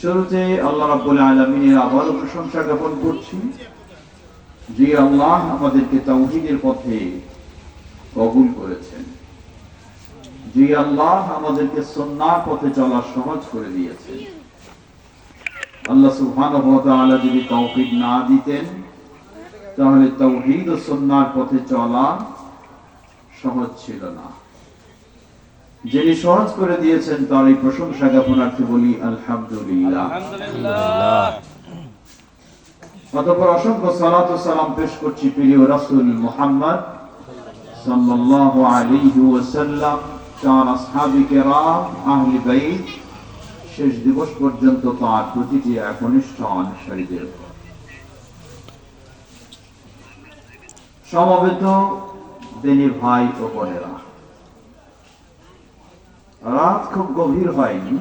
শুরুতে আল্লাহ রাব্বুল আলামিনের আবার প্রশংসা জ্ঞাপন করছি যে আল্লাহ আমাদেরকে তাওহীদের পথে কবুল করেছেন, যে আল্লাহ আমাদেরকে সুন্নাহর পথে চলা সহজ করে দিয়েছেন। আল্লাহ সুবহানাহু ওয়া তাআলা যদি তৌফিক না দিতেন তাহলে তাওহীদ ও সুন্নাহর পথে চলা সহজ ছিল না। যিনি সহজ করে দিয়েছেন তার এই প্রশংসা জ্ঞাপনার্থে বলি আলহামদুলিল্লাহ। অতঃপর অসংখ্য সালাত ও সালাম পেশ করছি প্রিয় রাসূল মুহাম্মদ সাল্লাল্লাহু আলাইহি ওয়াসাল্লাম, তার আসহাবে কেরাম, আহলে বাইত, শেষ দিবস পর্যন্ত তার প্রতিটি একনিষ্ঠ অনুসারীদের। সমবেত দিনী ভাই ও বোনেরা, রাত খুব গভীর হয়নি,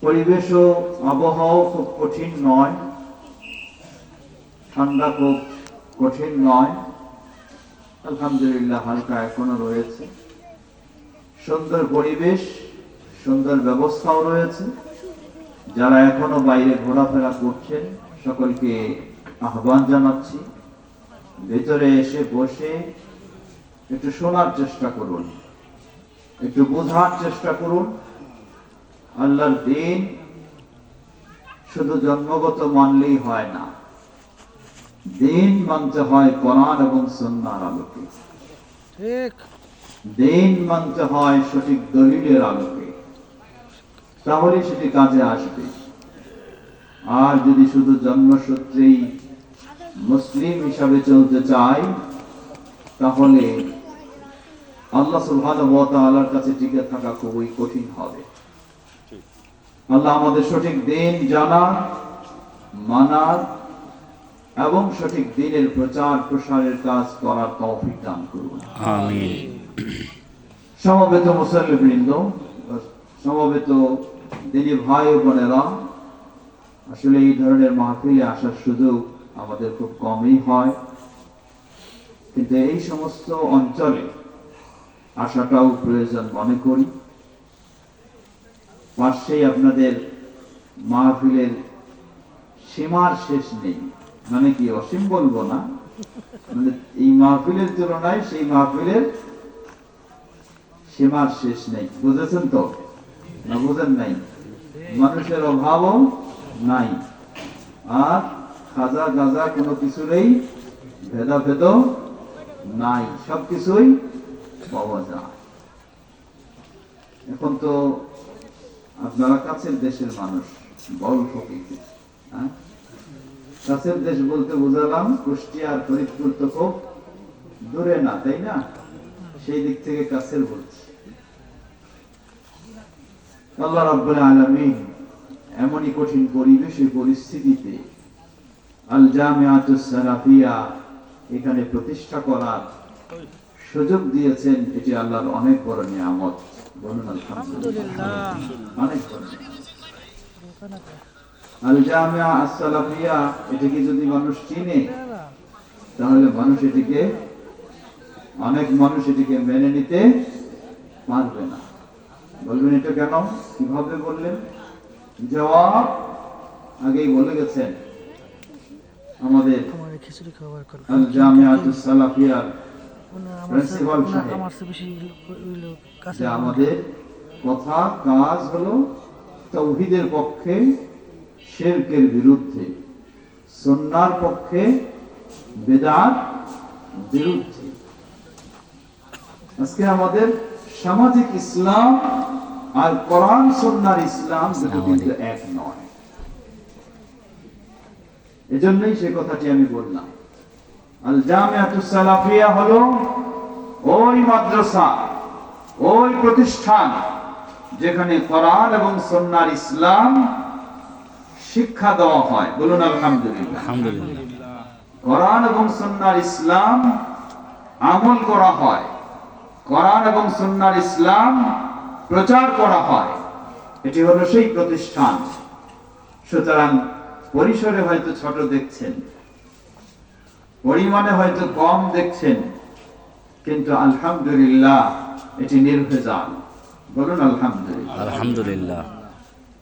পরিবেশ ও আবহাওয়া খুব কঠিন নয়, ঠান্ডা খুব কঠিন নয়, আলহামদুলিল্লাহ হালকা এখনো রয়েছে। সুন্দর পরিবেশ, সুন্দর ব্যবস্থাও রয়েছে। যারা এখনো বাইরে ঘোরাফেরা করছেন সকলকে আহ্বান জানাচ্ছি, ভেতরে এসে বসে একটু শোনার চেষ্টা করুন, একটু বোঝার চেষ্টা করুন। আল্লাহর দ্বীন শুধু জন্মগত মানলেই হয় না, দ্বীন মানতে হয় কোরআন এবং সুন্নাহর আলোকে, ঠিক দ্বীন মানতে হয় সঠিক দলিলের আলোকে, তাহলে সেটি কাজে আসবে। আর যদি শুধু জন্মসূত্রেই মুসলিম হিসাবে চলতে চাই তাহলে আল্লাহ সুবহানাহু ওয়া তাআলার কাছে টিকে থাকা খুবই কঠিন হবে। আল্লাহ আমাদের সঠিক দ্বীন জানার, মানার এবং সঠিক দ্বীনের প্রচার প্রসারের কাজ করার তৌফিক দান করুন, আমিন। সমবেত মুসল্লিবৃন্দ, সমবেত দ্বীনী ভাই ও বোনেরা, আসলে এই ধরনের মাহফিলে আসার সুযোগ আমাদের খুব কমই হয়, কিন্তু এই সমস্ত অঞ্চলে আসাটাও প্রয়োজন মনে করি। পাশেই আপনাদের মাহফিলের সীমার শেষ নেই, মানে কি অসীম বলবো না, মানে এই মাহফিলের তুলনায় সেই মাহফিলের সীমার শেষ নেই। বুঝেছেন তো না বুঝেন নাই? মানুষের অভাবও নাই, আর খাজা গাজা কোনো কিছুরই ভেদাভেদ নাই, সবকিছুই পাওয়া যায়। এখন তো আপনারা কাছের দেশের মানুষ, বল ফকির, কাছের দেশ বলতে বুঝালাম কুষ্টিয়া আর ফরিদপুর তো খুব দূরে না, তাই না? সেই দিক থেকে কাছের বলছি। আল্লাহ রাব্বুল আলামিন এমনই কঠিন পরিবেশে পরিস্থিতিতে আল জামিআতুস সালাফিয়া এখানে প্রতিষ্ঠা করার সুযোগ দিয়েছেন, এটি আল্লাহর অনেক বড় নিয়ামত। বলুন আলহামদুলিল্লাহ। অনেক বড় আল জামিআ আস-সালাফিয়া, এটিকে যদি মানুষ চিনে তাহলে অনেক মানুষ এটিকে মেনে নিতে পারবে না। বলবেন এটা কেন, কিভাবে বললেন? জবাব আগেই বলে গেছেন আমাদের আল জামিআতুস সালাফিয়ার প্রিন্সিপাল সাহেব, যে আমাদের কথা কাজ হলো তাওহীদের পক্ষে, শিরকের বিরুদ্ধে, সুন্নাহর পক্ষে, বিদআত বিরুদ্ধে। আজকে আমাদের সামাজিক ইসলাম আর কোরআন সুন্নাহর ইসলাম দুটো কিন্তু এক নয়। এজন্যই সে কথাটি আমি বললাম। আল জামিআতুস সালাফিয়া হলো ওই মাদ্রাসা, ওই প্রতিষ্ঠান যেখানে কোরআন এবং সুন্নাহর ইসলাম শিক্ষা দেওয়া হয়। বলুন আলহামদুলিল্লাহ। কোরআন এবং সুন্নাহর ইসলাম আমল করা হয়, কোরআন এবং সুন্নাহর ইসলাম প্রচার করা হয়, এটি হলো সেই প্রতিষ্ঠান। সুতরাং পরিসরে হয়তো ছোট দেখছেন, পরিমাণে হয়তো কম দেখছেন, কিন্তু আলহামদুলিল্লাহ এটি নির্ভেজাল, বলুন আলহামদুলিল্লাহ। আলহামদুলিল্লাহ।